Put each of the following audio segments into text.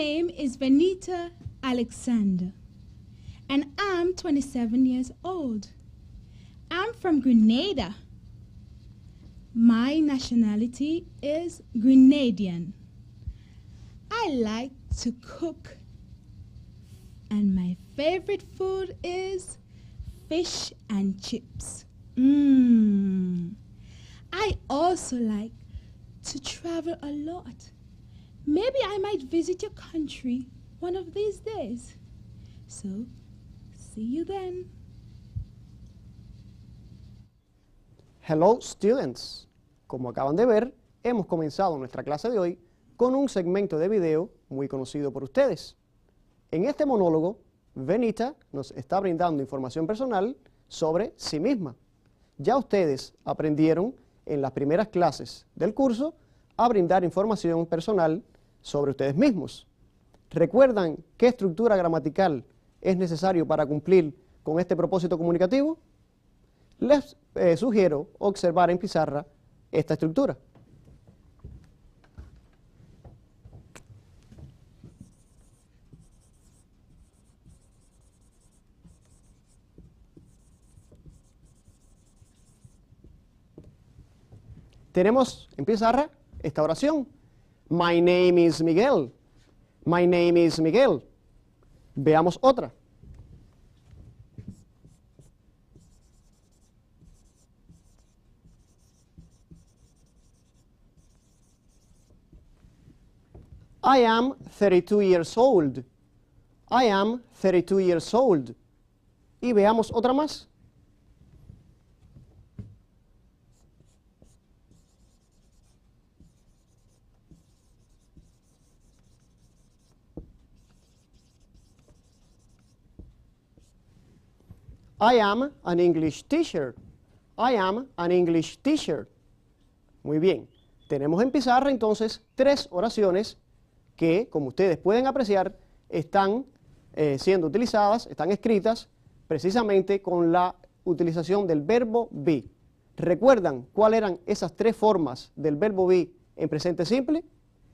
name is Venita Alexander, and I'm 27 years old. I'm from Grenada. My nationality is Grenadian. I like to cook, and my favorite food is fish and chips. I also like to travel a lot. Maybe I might visit your country one of these days. So, see you then. Hello students. Como acaban de ver, hemos comenzado nuestra clase de hoy con un segmento de video muy conocido por ustedes. En este monólogo, Venita nos está brindando información personal sobre sí misma. Ya ustedes aprendieron en las primeras clases del curso a brindar información personal sobre ustedes mismos. ¿Recuerdan qué estructura gramatical es necesario para cumplir con este propósito comunicativo? Les sugiero observar en pizarra esta estructura. Tenemos en pizarra esta oración. My name is Miguel. My name is Miguel. Veamos otra. I am 32 years old. I am 32 years old. Y veamos otra más. I am an English teacher. I am an English teacher. Muy bien. Tenemos en pizarra entonces tres oraciones que, como ustedes pueden apreciar, están siendo utilizadas, están escritas precisamente con la utilización del verbo be. ¿Recuerdan cuáles eran esas tres formas del verbo be en presente simple?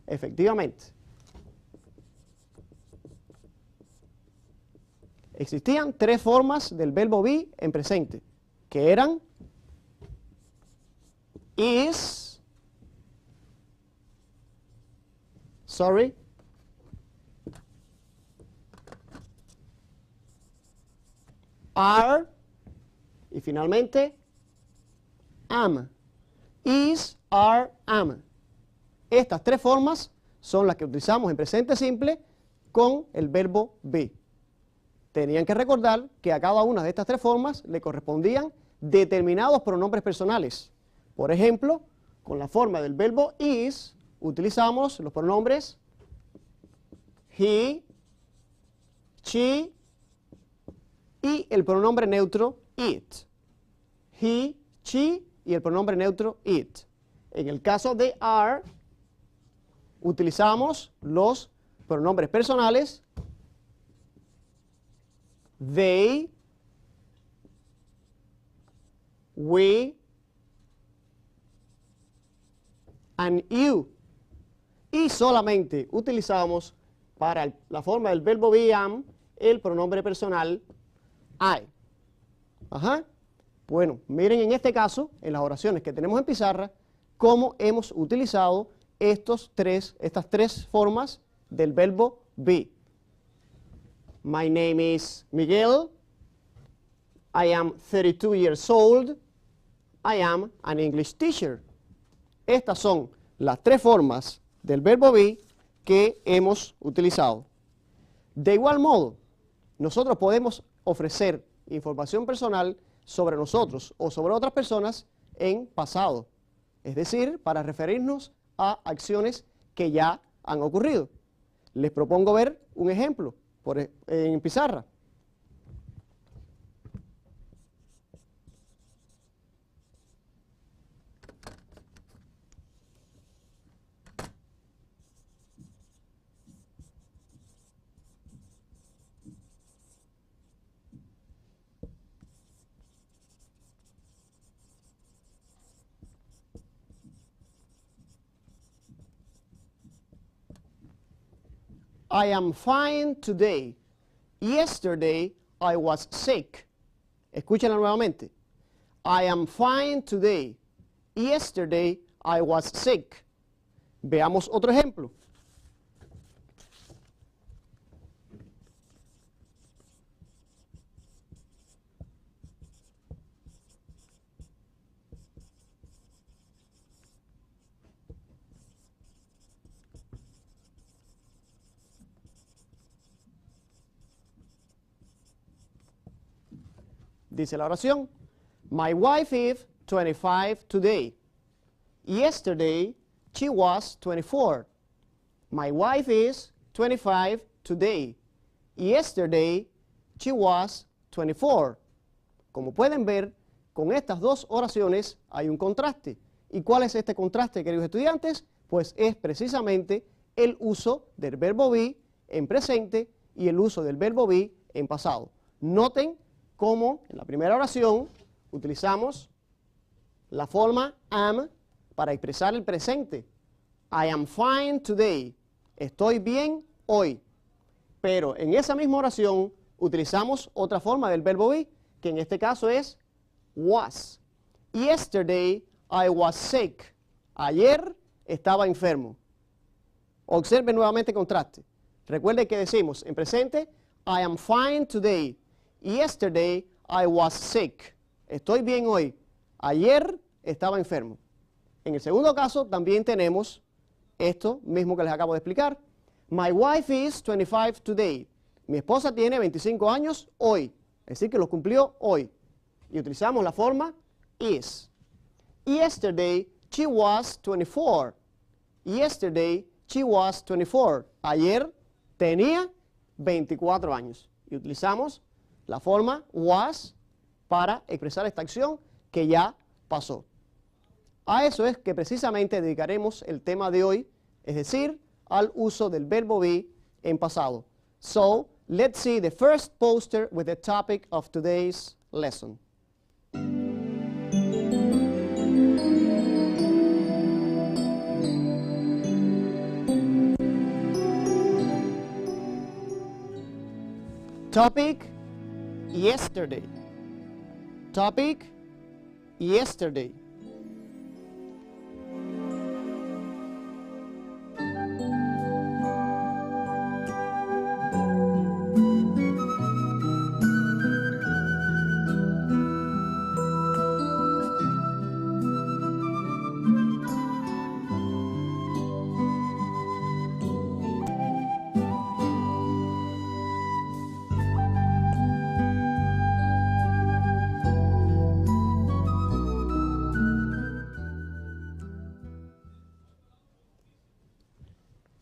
Efectivamente. Existían tres formas del verbo be en presente, que eran is, are y finalmente am. Is, are, am. Estas tres formas son las que utilizamos en presente simple con el verbo be. Tenían que recordar que a cada una de estas tres formas le correspondían determinados pronombres personales. Por ejemplo, con la forma del verbo is, utilizamos los pronombres he, she y el pronombre neutro it. He, she y el pronombre neutro it. En el caso de are, utilizamos los pronombres personales they, we, and you. Y solamente utilizamos para la forma del verbo be am el pronombre personal I. Ajá. Bueno, miren en este caso, en las oraciones que tenemos en pizarra, cómo hemos utilizado estas tres formas del verbo be. My name is Miguel. I am 32 years old. I am an English teacher. Estas son las tres formas del verbo be que hemos utilizado. De igual modo, nosotros podemos ofrecer información personal sobre nosotros o sobre otras personas en pasado, es decir, para referirnos a acciones que ya han ocurrido. Les propongo ver un ejemplo en pizarra. I am fine today. Yesterday I was sick. Escúchenla nuevamente. I am fine today. Yesterday I was sick. Veamos otro ejemplo. Dice la oración, my wife is 25 today. Yesterday, she was 24. My wife is 25 today. Yesterday, she was 24. Como pueden ver, con estas dos oraciones hay un contraste. ¿Y cuál es este contraste, queridos estudiantes? Pues es precisamente el uso del verbo be en presente y el uso del verbo be en pasado. Noten cómo en la primera oración utilizamos la forma am para expresar el presente. I am fine today. Estoy bien hoy. Pero en esa misma oración utilizamos otra forma del verbo be, que en este caso es was. Yesterday I was sick. Ayer estaba enfermo. Observen nuevamente el contraste. Recuerden que decimos en presente, I am fine today. Yesterday I was sick. Estoy bien hoy. Ayer estaba enfermo. En el segundo caso también tenemos esto mismo que les acabo de explicar. My wife is 25 today. Mi esposa tiene 25 años hoy. Es decir, que los cumplió hoy. Y utilizamos la forma is. Yesterday she was 24. Yesterday she was 24. Ayer tenía 24 años. Y utilizamos la forma was para expresar esta acción que ya pasó. A eso es que precisamente dedicaremos el tema de hoy, es decir, al uso del verbo be en pasado. So, let's see the first poster with the topic of today's lesson. Topic, yesterday. Topic, yesterday.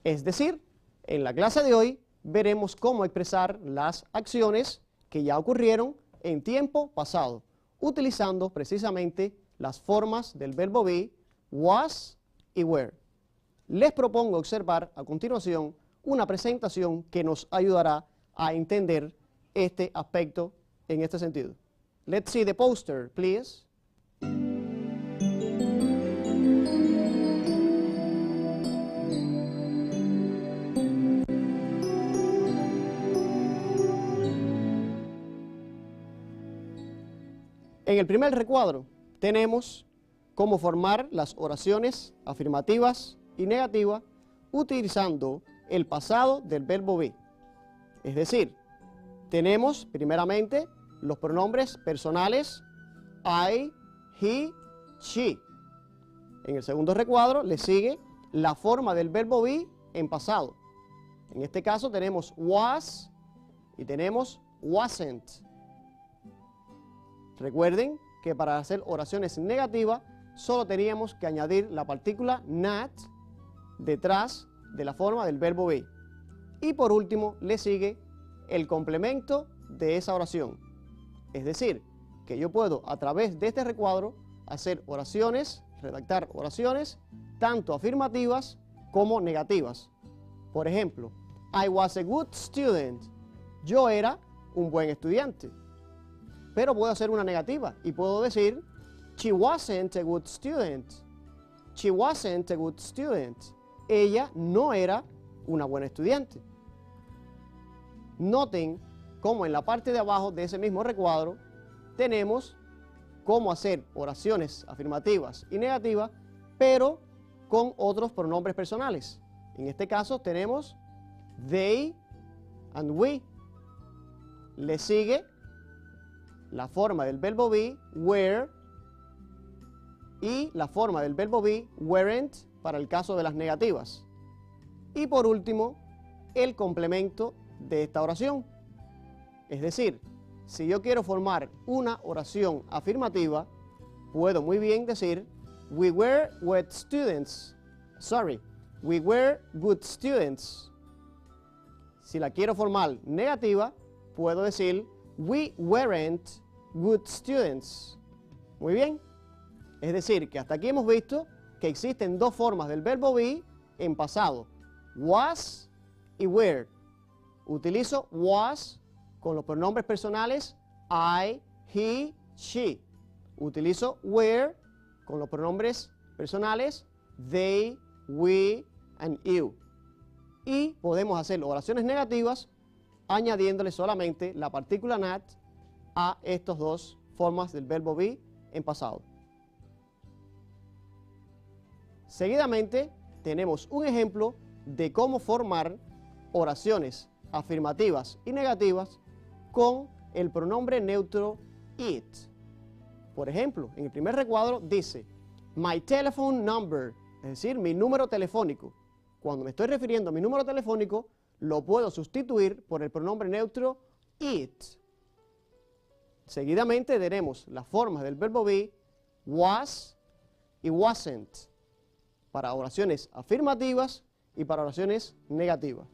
Es decir, en la clase de hoy veremos cómo expresar las acciones que ya ocurrieron en tiempo pasado, utilizando precisamente las formas del verbo be, was y were. Les propongo observar a continuación una presentación que nos ayudará a entender este aspecto en este sentido. Let's see the poster, please. En el primer recuadro tenemos cómo formar las oraciones afirmativas y negativas utilizando el pasado del verbo be. Es decir, tenemos primeramente los pronombres personales I, he, she. En el segundo recuadro le sigue la forma del verbo be en pasado. En este caso tenemos was y tenemos wasn't. Recuerden que para hacer oraciones negativas solo teníamos que añadir la partícula not detrás de la forma del verbo be. Y por último le sigue el complemento de esa oración. Es decir, que yo puedo a través de este recuadro hacer oraciones, redactar oraciones, tanto afirmativas como negativas. Por ejemplo, I was a good student. Yo era un buen estudiante. Pero puedo hacer una negativa y puedo decir, she wasn't a good student. She wasn't a good student. Ella no era una buena estudiante. Noten cómo en la parte de abajo de ese mismo recuadro tenemos cómo hacer oraciones afirmativas y negativas, pero con otros pronombres personales. En este caso tenemos they and we. Le sigue la forma del verbo be, were, y la forma del verbo be, weren't, para el caso de las negativas. Y por último, el complemento de esta oración. Es decir, si yo quiero formar una oración afirmativa, puedo muy bien decir we were good students. We were good students. Si la quiero formar negativa, puedo decir we weren't good students. Muy bien. Es decir, que hasta aquí hemos visto que existen dos formas del verbo be en pasado: was y were. Utilizo was con los pronombres personales I, he, she. Utilizo were con los pronombres personales they, we and you. Y podemos hacer oraciones negativas añadiéndole solamente la partícula not a estas dos formas del verbo be en pasado. Seguidamente tenemos un ejemplo de cómo formar oraciones afirmativas y negativas con el pronombre neutro it. Por ejemplo, en el primer recuadro dice my telephone number, es decir, mi número telefónico. Cuando me estoy refiriendo a mi número telefónico, lo puedo sustituir por el pronombre neutro it. Seguidamente tenemos las formas del verbo be, was y wasn't, para oraciones afirmativas y para oraciones negativas.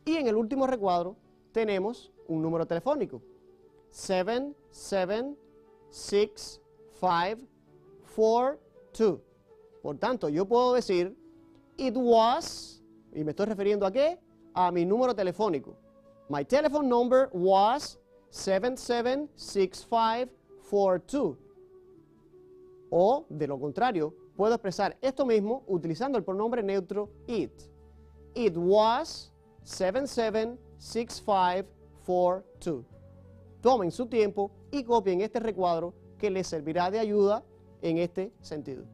Y en el último recuadro tenemos un número telefónico, 7765442. Por tanto, yo puedo decir it was, y me estoy refiriendo a qué, a mi número telefónico. My telephone number was 776542. O, de lo contrario, puedo expresar esto mismo utilizando el pronombre neutro it. It was 776542. Tomen su tiempo y copien este recuadro que les servirá de ayuda en este sentido.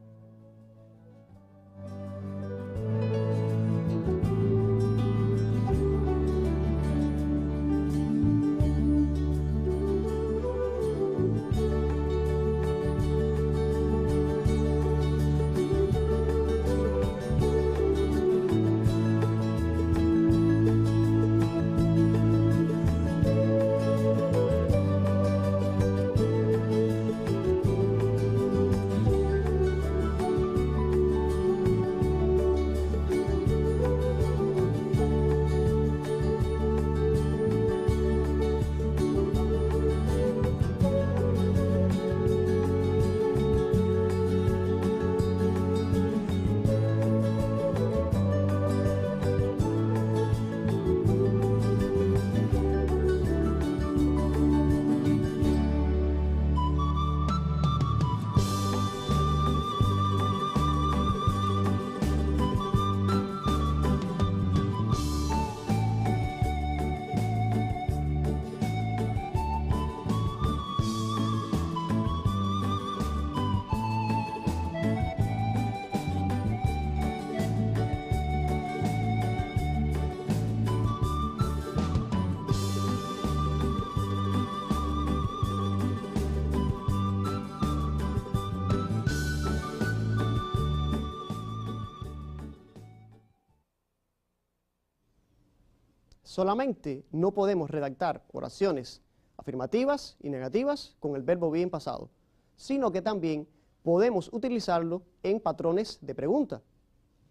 Solamente no podemos redactar oraciones afirmativas y negativas con el verbo be en pasado, sino que también podemos utilizarlo en patrones de pregunta.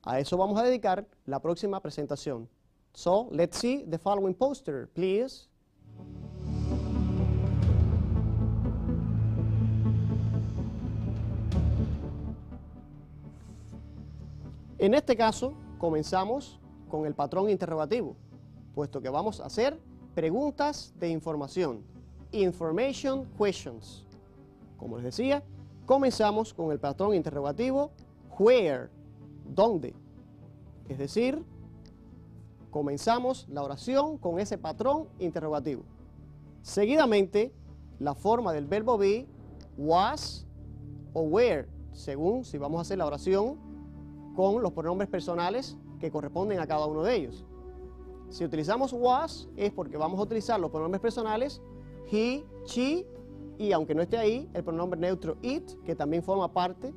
A eso vamos a dedicar la próxima presentación. So, let's see the following poster, please. En este caso, comenzamos con el patrón interrogativo, puesto que vamos a hacer preguntas de información, information questions. Como les decía, comenzamos con el patrón interrogativo where, ¿dónde? Es decir, Comenzamos la oración con ese patrón interrogativo. Seguidamente, la forma del verbo be, was o were, según si vamos a hacer la oración con los pronombres personales que corresponden a cada uno de ellos. Si utilizamos was es porque vamos a utilizar los pronombres personales he, she y, aunque no esté ahí, el pronombre neutro it, que también forma parte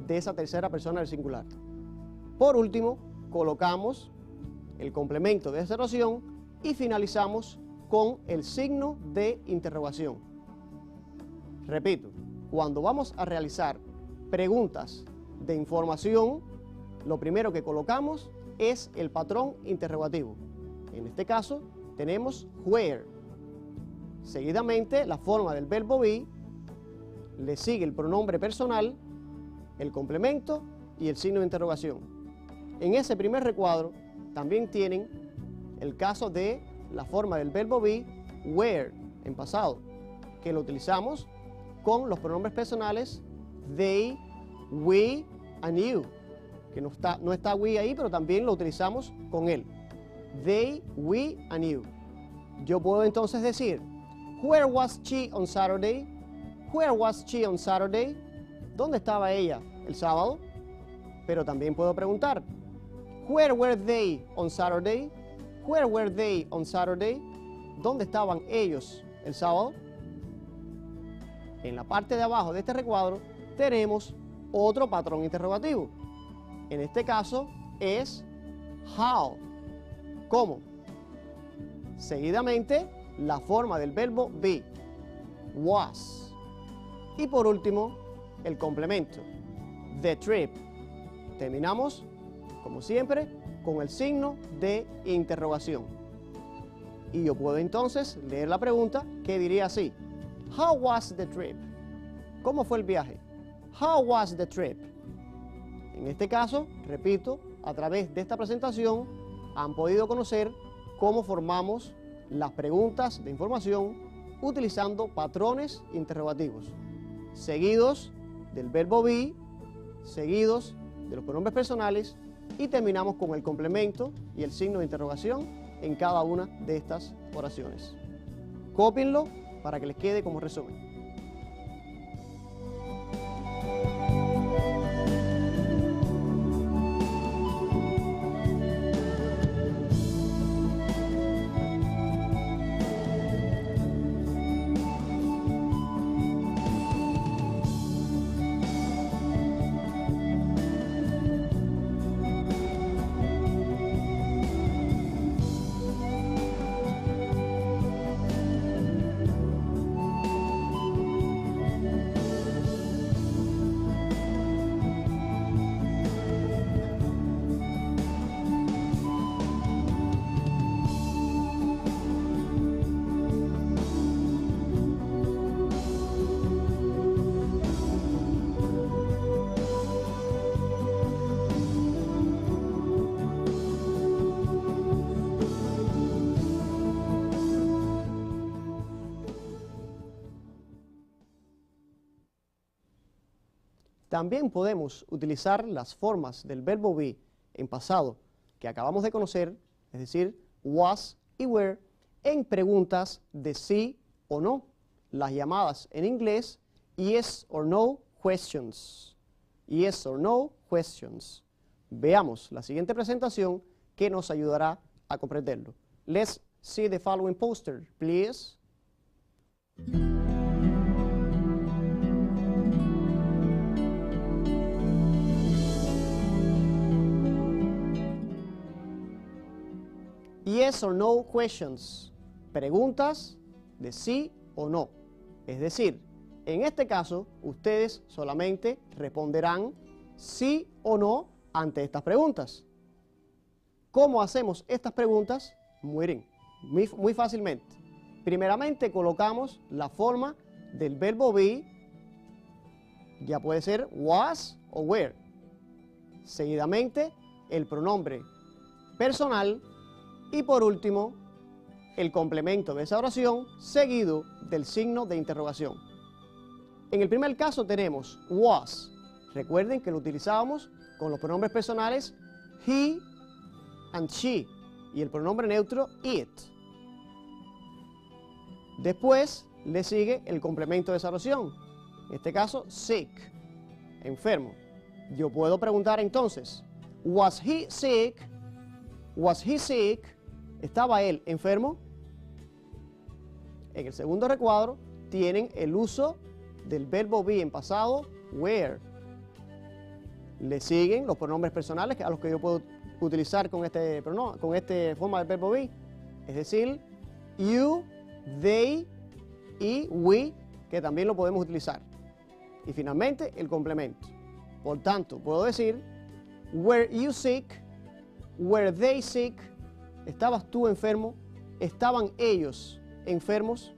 de esa tercera persona del singular. Por último, colocamos el complemento de esa oración y finalizamos con el signo de interrogación. Repito, cuando vamos a realizar preguntas de información, lo primero que colocamos es el patrón interrogativo. En este caso tenemos where. Seguidamente, la forma del verbo be, le sigue el pronombre personal, el complemento y el signo de interrogación. En ese primer recuadro también tienen el caso de la forma del verbo be, where, en pasado, que lo utilizamos con los pronombres personales they, we and you, que no está we ahí, pero también lo utilizamos con él. They, we and you. Yo puedo entonces decir, where was she on Saturday? Where was she on Saturday? ¿Dónde estaba ella el sábado? Pero también puedo preguntar, where were they on Saturday? Where were they on Saturday? ¿Dónde estaban ellos el sábado? En la parte de abajo de este recuadro tenemos otro patrón interrogativo. En este caso es how. ¿Cómo? Seguidamente, la forma del verbo be, was. Y por último, el complemento, the trip. Terminamos, como siempre, con el signo de interrogación. Y yo puedo entonces leer la pregunta que diría así: How was the trip? ¿Cómo fue el viaje? How was the trip? En este caso, repito, a través de esta presentación han podido conocer cómo formamos las preguntas de información utilizando patrones interrogativos, seguidos del verbo be, seguidos de los pronombres personales y terminamos con el complemento y el signo de interrogación en cada una de estas oraciones. Cópienlo para que les quede como resumen. También podemos utilizar las formas del verbo be en pasado que acabamos de conocer, es decir, was y were, en preguntas de sí o no, las llamadas en inglés yes or no questions. Yes or no questions. Veamos la siguiente presentación que nos ayudará a comprenderlo. Let's see the following poster, please. Yes or no questions, preguntas de sí o no. Es decir, en este caso, ustedes solamente responderán sí o no ante estas preguntas. ¿Cómo hacemos estas preguntas? Muy fácilmente. Primeramente colocamos la forma del verbo be, ya puede ser was o were. Seguidamente, el pronombre personal. Y por último, el complemento de esa oración seguido del signo de interrogación. En el primer caso tenemos was. Recuerden que lo utilizábamos con los pronombres personales he and she. y el pronombre neutro it. Después le sigue el complemento de esa oración, en este caso sick, enfermo. Yo puedo preguntar entonces, was he sick? Was he sick? ¿Estaba él enfermo? En el segundo recuadro tienen el uso del verbo be en pasado, were. Le siguen los pronombres personales a los que yo puedo utilizar con este forma del verbo be. Es decir, you, they y we, que también lo podemos utilizar. Y finalmente el complemento. Por tanto, puedo decir, were you sick? Were they sick? ¿Estabas tú enfermo? ¿Estaban ellos enfermos?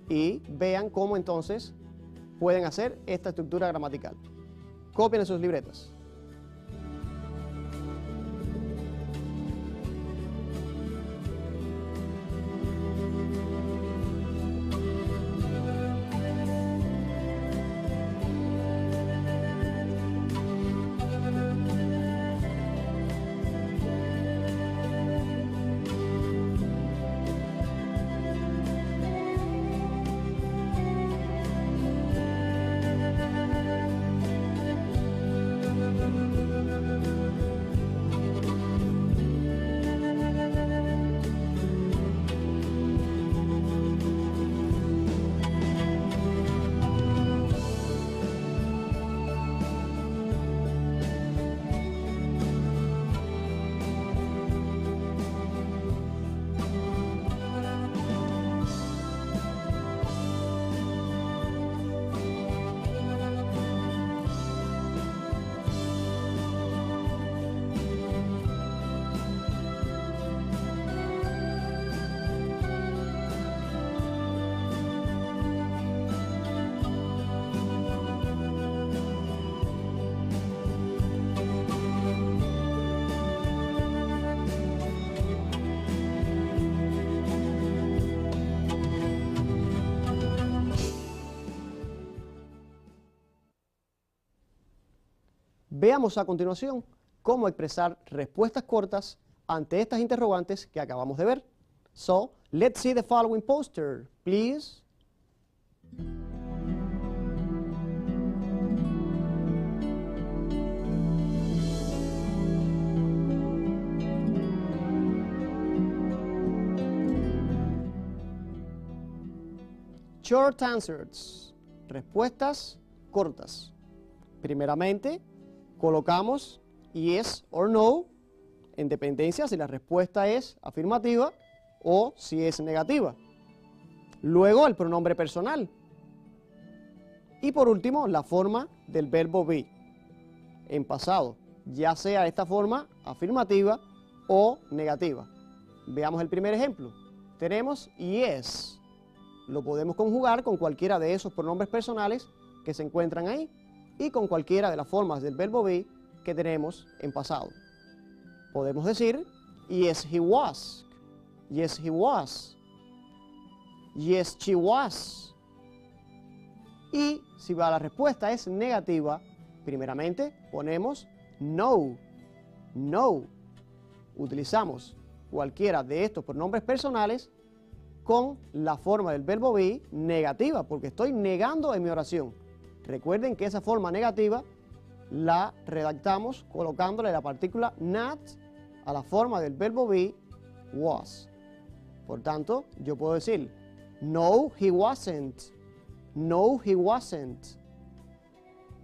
Y vean cómo entonces pueden hacer esta estructura gramatical. Copien en sus libretas. Veamos a continuación cómo expresar respuestas cortas ante estas interrogantes que acabamos de ver. So, let's see the following poster, please. Short answers, respuestas cortas. Primeramente, colocamos yes or no en dependencia si la respuesta es afirmativa o si es negativa. Luego el pronombre personal. Y por último, la forma del verbo be en pasado, ya sea esta forma afirmativa o negativa. Veamos el primer ejemplo. Tenemos yes. Lo podemos conjugar con cualquiera de esos pronombres personales que se encuentran ahí y con cualquiera de las formas del verbo be que tenemos en pasado. Podemos decir, yes, he was. Yes, he was. Yes, she was. Y si la respuesta es negativa, primeramente ponemos no. No. Utilizamos cualquiera de estos pronombres personales con la forma del verbo be negativa, porque estoy negando en mi oración. Recuerden que esa forma negativa la redactamos colocándole la partícula not a la forma del verbo be was. Por tanto, yo puedo decir, no, he wasn't. No, he wasn't.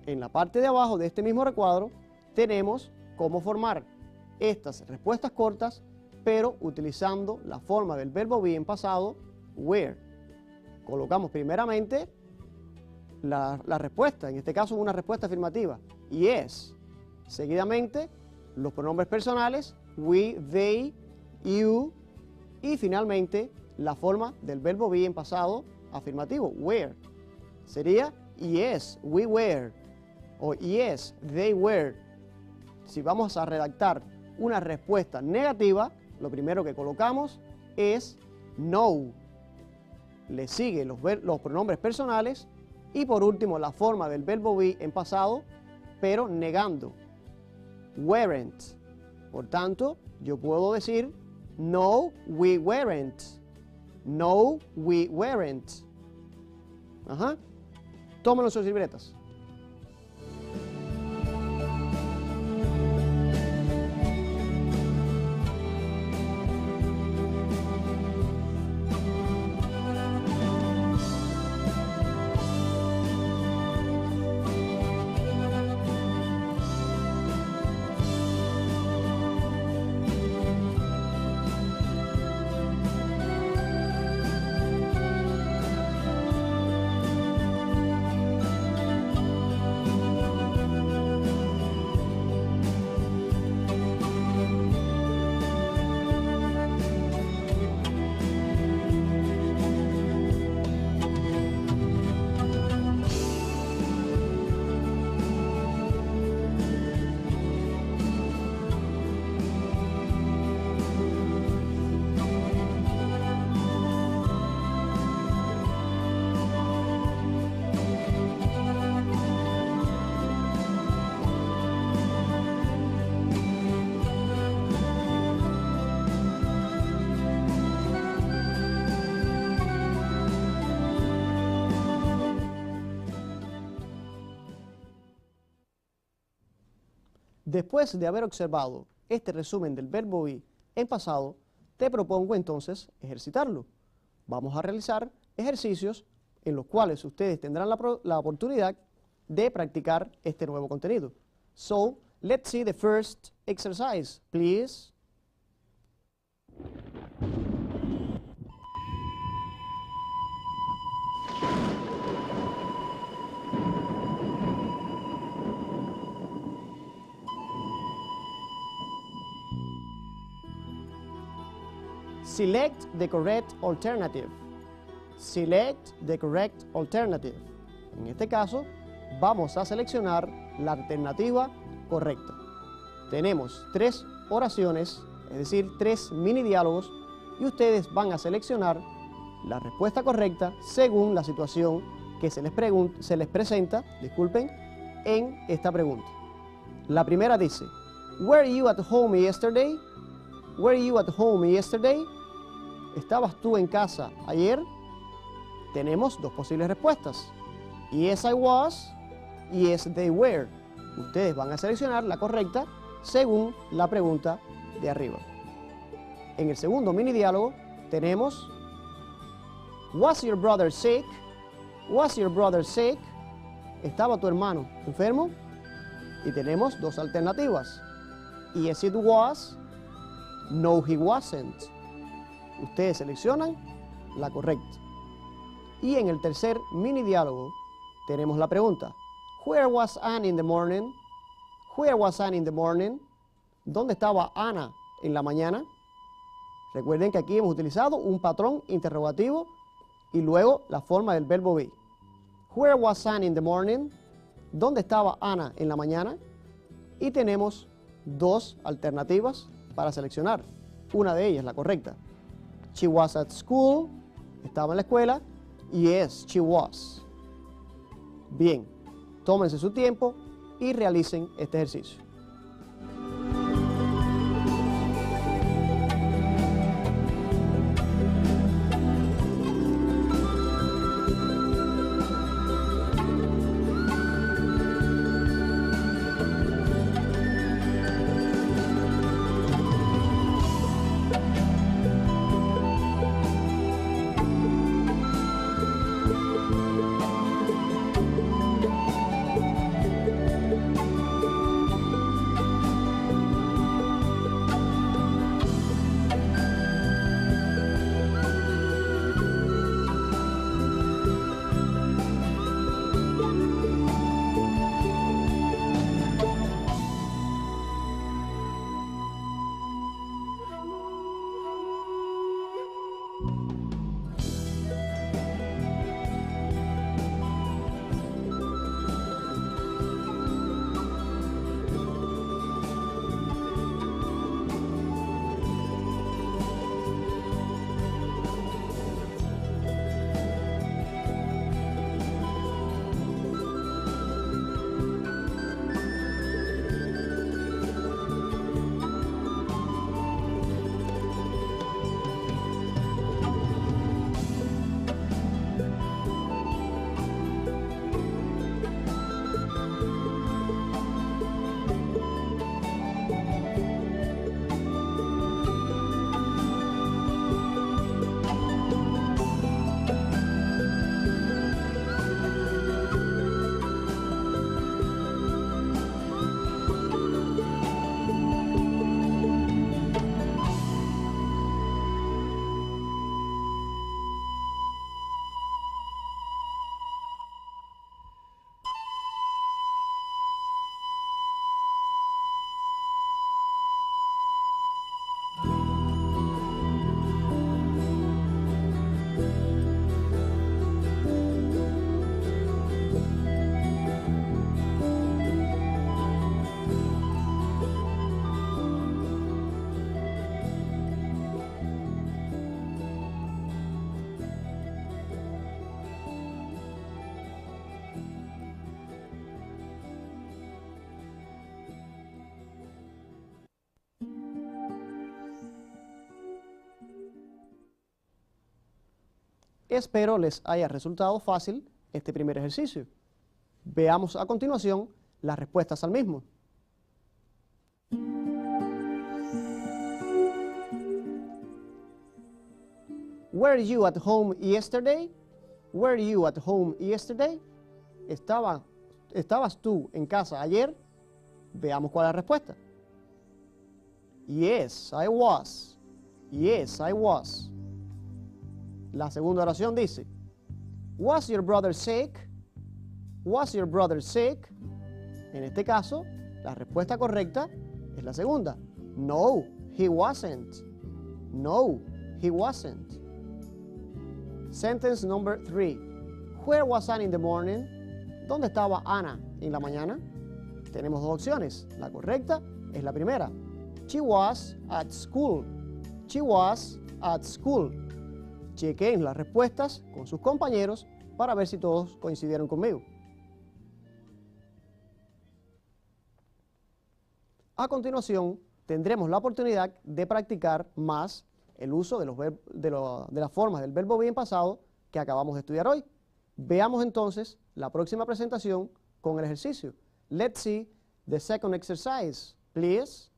En la parte de abajo de este mismo recuadro tenemos cómo formar estas respuestas cortas, pero utilizando la forma del verbo be en pasado, were. Colocamos primeramente la respuesta, en este caso una respuesta afirmativa, yes. Seguidamente, los pronombres personales, we, they, you, y finalmente la forma del verbo be en pasado afirmativo, were. Sería yes, we were, o yes, they were. Si vamos a redactar una respuesta negativa, lo primero que colocamos es no. Le sigue los pronombres personales y por último la forma del verbo be en pasado, pero negando, weren't. Por tanto, yo puedo decir, no, we weren't. No, we weren't. Ajá. Tómenlo sus libretas. Después de haber observado este resumen del verbo be en pasado, te propongo entonces ejercitarlo. Vamos a realizar ejercicios en los cuales ustedes tendrán la oportunidad de practicar este nuevo contenido. So, let's see the first exercise, please. Select the correct alternative. Select the correct alternative. En este caso, vamos a seleccionar la alternativa correcta. Tenemos 3 oraciones, es decir, 3 mini diálogos, y ustedes van a seleccionar la respuesta correcta según la situación que se les presenta, en esta pregunta. La primera dice, Were you at home yesterday? Were you at home yesterday? ¿Estabas tú en casa ayer? Tenemos 2 posibles respuestas. Yes, I was. Yes, they were. Ustedes van a seleccionar la correcta según la pregunta de arriba. En el segundo mini diálogo tenemos Was your brother sick? Was your brother sick? ¿Estaba tu hermano enfermo? Y tenemos 2 alternativas. Yes, it was. No, he wasn't. Ustedes seleccionan la correcta. Y en el tercer mini diálogo tenemos la pregunta Where was Anne in the morning? Where was Anne in the morning? ¿Dónde estaba Ana en la mañana? Recuerden que aquí hemos utilizado un patrón interrogativo y luego la forma del verbo be. Where was Anne in the morning? ¿Dónde estaba Ana en la mañana? Y tenemos 2 alternativas para seleccionar. Una de ellas, la correcta. She was at school. Estaba en la escuela. Yes, she was. Bien, tómense su tiempo y realicen este ejercicio. Espero les haya resultado fácil este primer ejercicio. Veamos a continuación las respuestas al mismo. Were you at home yesterday? Were you at home yesterday? ¿Estabas tú en casa ayer? Veamos cuál es la respuesta. Yes, I was. Yes, I was. La segunda oración dice, was your brother sick? Was your brother sick? En este caso, la respuesta correcta es la segunda. No, he wasn't. No, he wasn't. Sentence number 3. Where was Anna in the morning? ¿Dónde estaba Ana en la mañana? Tenemos dos opciones. La correcta es la primera. She was at school. She was at school. Chequen las respuestas con sus compañeros para ver si todos coincidieron conmigo. A continuación, tendremos la oportunidad de practicar más el uso de las formas del verbo be en pasado que acabamos de estudiar hoy. Veamos entonces la próxima presentación con el ejercicio. Let's see the second exercise, please.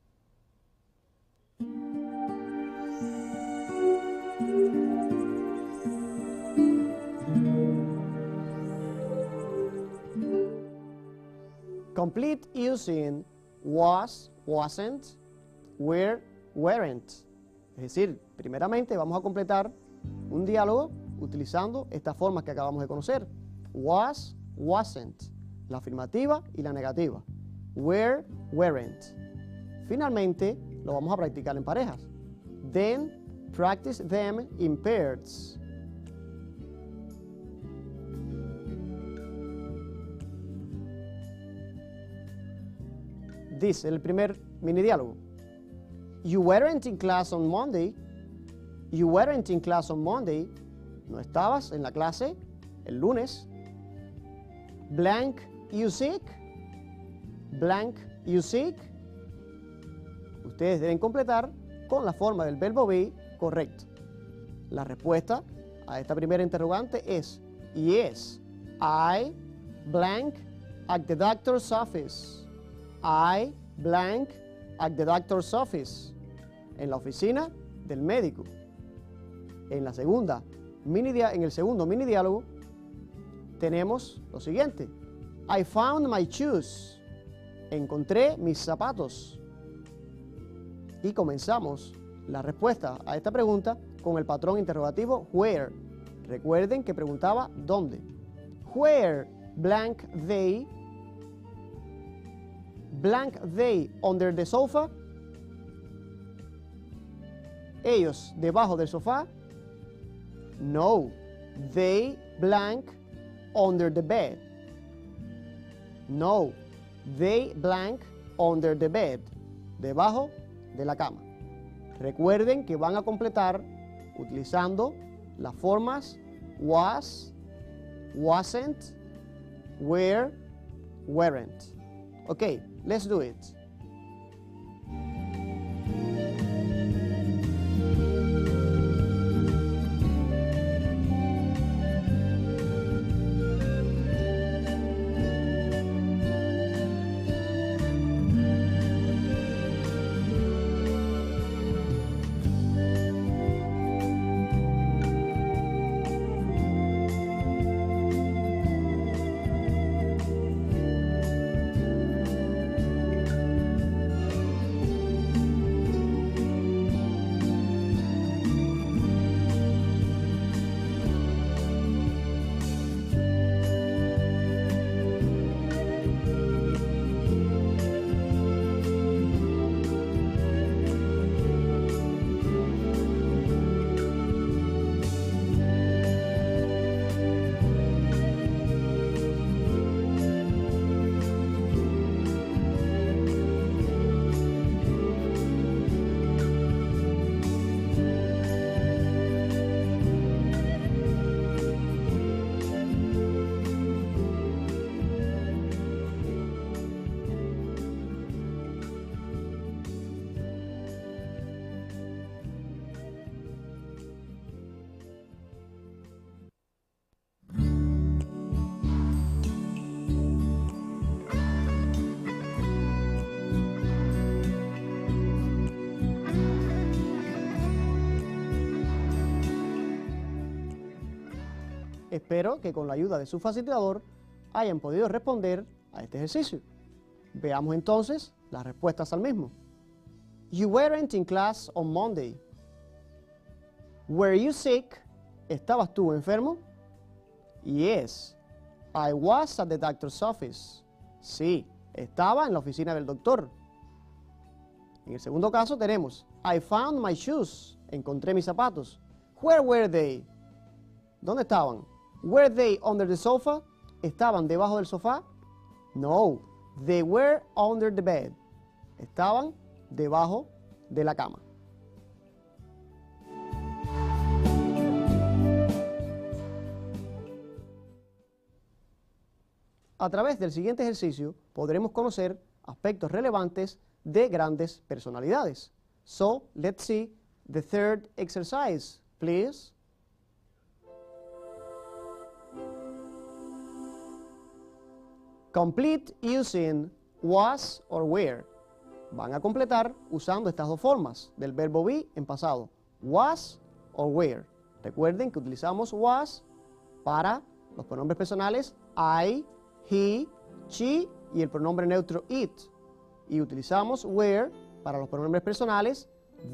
Complete using was, wasn't, were, weren't. Es decir, primeramente vamos a completar un diálogo utilizando estas formas que acabamos de conocer. Was, wasn't, la afirmativa y la negativa. Were, weren't. Finalmente, lo vamos a practicar en parejas. Then, practice them in pairs. Dice el primer mini diálogo. You weren't in class on Monday. You weren't in class on Monday. No estabas en la clase el lunes. Blank, you sick. Blank, you sick. Ustedes deben completar con la forma del verbo be correcto. La respuesta a esta primera interrogante es yes, I blank at the doctor's office. I blank at the doctor's office. En la oficina del médico. En el segundo mini diálogo tenemos lo siguiente. I found my shoes. Encontré mis zapatos. Y comenzamos la respuesta a esta pregunta con el patrón interrogativo where. Recuerden que preguntaba dónde. Where blank they under the sofa. Ellos debajo del sofá. No, they blank under the bed. No, they blank under the bed. Debajo de la cama. Recuerden que van a completar utilizando las formas was, wasn't, were, weren't. Okay, let's do it. espero que con la ayuda de su facilitador hayan podido responder a este ejercicio. Veamos entonces las respuestas al mismo. You weren't in class on Monday. Were you sick? ¿Estabas tú enfermo? Yes, I was at the doctor's office. Sí, estaba en la oficina del doctor. En el segundo caso tenemos I found my shoes. Encontré mis zapatos. Where were they? ¿Dónde estaban? Were they under the sofa? ¿Estaban debajo del sofá? No, they were under the bed. Estaban debajo de la cama. A través del siguiente ejercicio podremos conocer aspectos relevantes de grandes personalidades. So, let's see the third exercise, please. Complete using was or were. Van a completar usando estas dos formas del verbo be en pasado, was or were. Recuerden que utilizamos was para los pronombres personales I, he, she y el pronombre neutro it. Y utilizamos were para los pronombres personales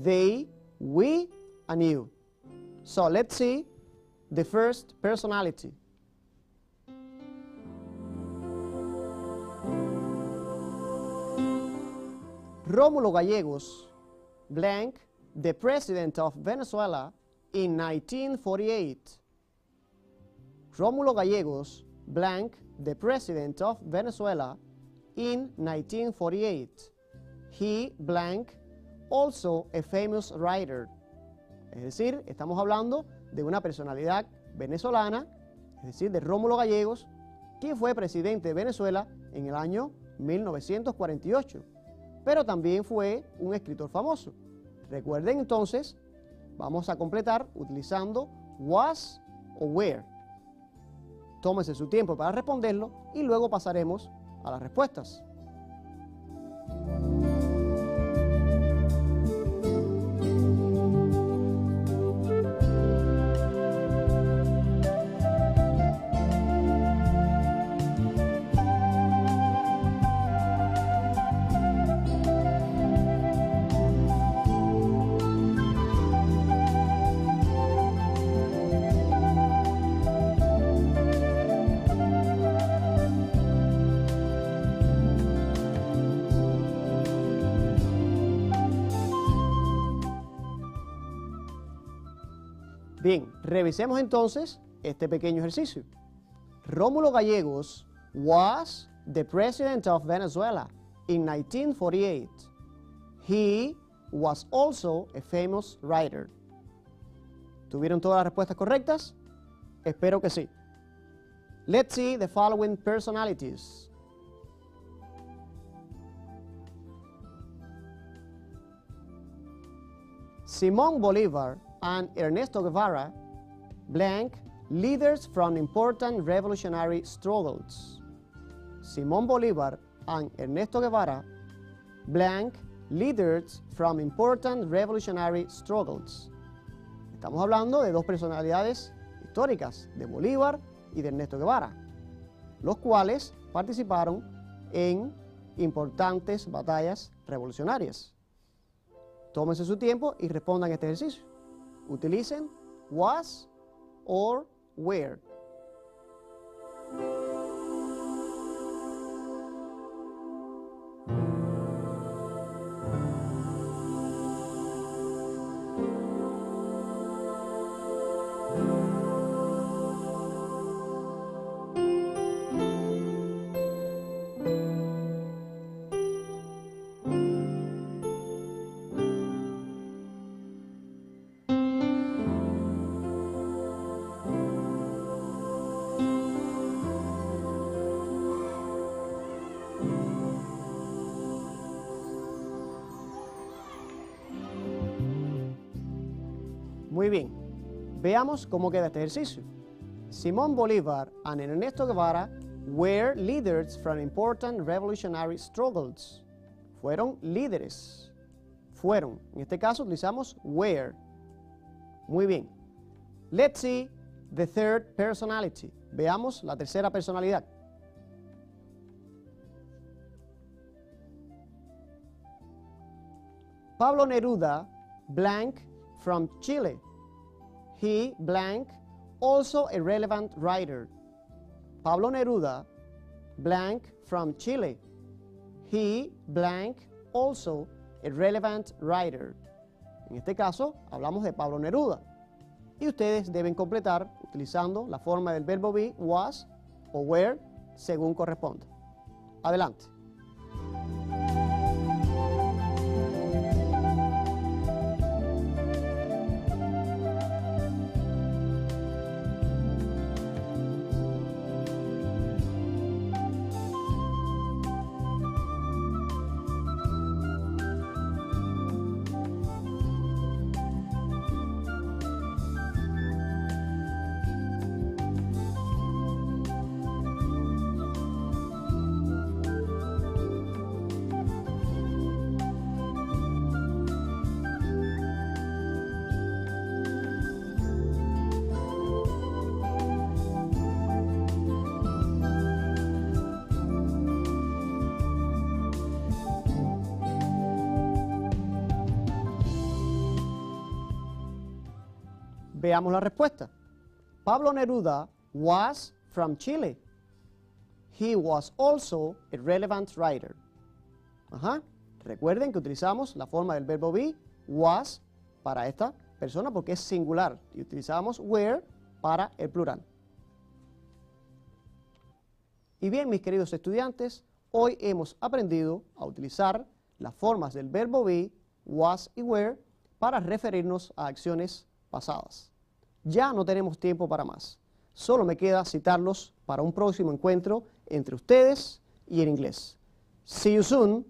they, we, and you. So let's see the first personality. Rómulo Gallegos, blank, the president of Venezuela in 1948. Rómulo Gallegos, blank, the president of Venezuela in 1948. He, blank, also a famous writer. Es decir, estamos hablando de una personalidad venezolana, es decir, de Rómulo Gallegos, quien fue presidente de Venezuela en el año 1948. Pero también fue un escritor famoso. Recuerden entonces, vamos a completar utilizando was o were. Tómese su tiempo para responderlo y luego pasaremos a las respuestas. Bien, revisemos entonces este pequeño ejercicio. Rómulo Gallegos was the president of Venezuela in 1948. He was also a famous writer. ¿Tuvieron todas las respuestas correctas? Espero que sí. Let's see the following personalities. Simón Bolívar and Ernesto Guevara, blank, leaders from important revolutionary struggles. Simón Bolívar and Ernesto Guevara, blank, leaders from important revolutionary struggles. Estamos hablando de dos personalidades históricas, de Bolívar y de Ernesto Guevara, los cuales participaron en importantes batallas revolucionarias. Tómense su tiempo y respondan este ejercicio. Utilicen was or were. Muy bien, veamos cómo queda este ejercicio. Simón Bolívar and Ernesto Guevara were leaders from important revolutionary struggles. Fueron líderes. Fueron. En este caso utilizamos were. Muy bien. Let's see the third personality. Veamos la tercera personalidad. Pablo Neruda blank from Chile. He blank also a relevant writer. Pablo Neruda blank from Chile. He blank also a relevant writer. En este caso, hablamos de Pablo Neruda. Y ustedes deben completar utilizando la forma del verbo be, was o were, según corresponda. Adelante. Veamos la respuesta. Pablo Neruda was from Chile. He was also a relevant writer. Ajá. Recuerden que utilizamos la forma del verbo be, was, para esta persona porque es singular. Y utilizamos were para el plural. Y bien, mis queridos estudiantes, hoy hemos aprendido a utilizar las formas del verbo be, was y were para referirnos a acciones pasadas. Ya no tenemos tiempo para más. Solo me queda citarlos para un próximo encuentro entre ustedes y en inglés. See you soon.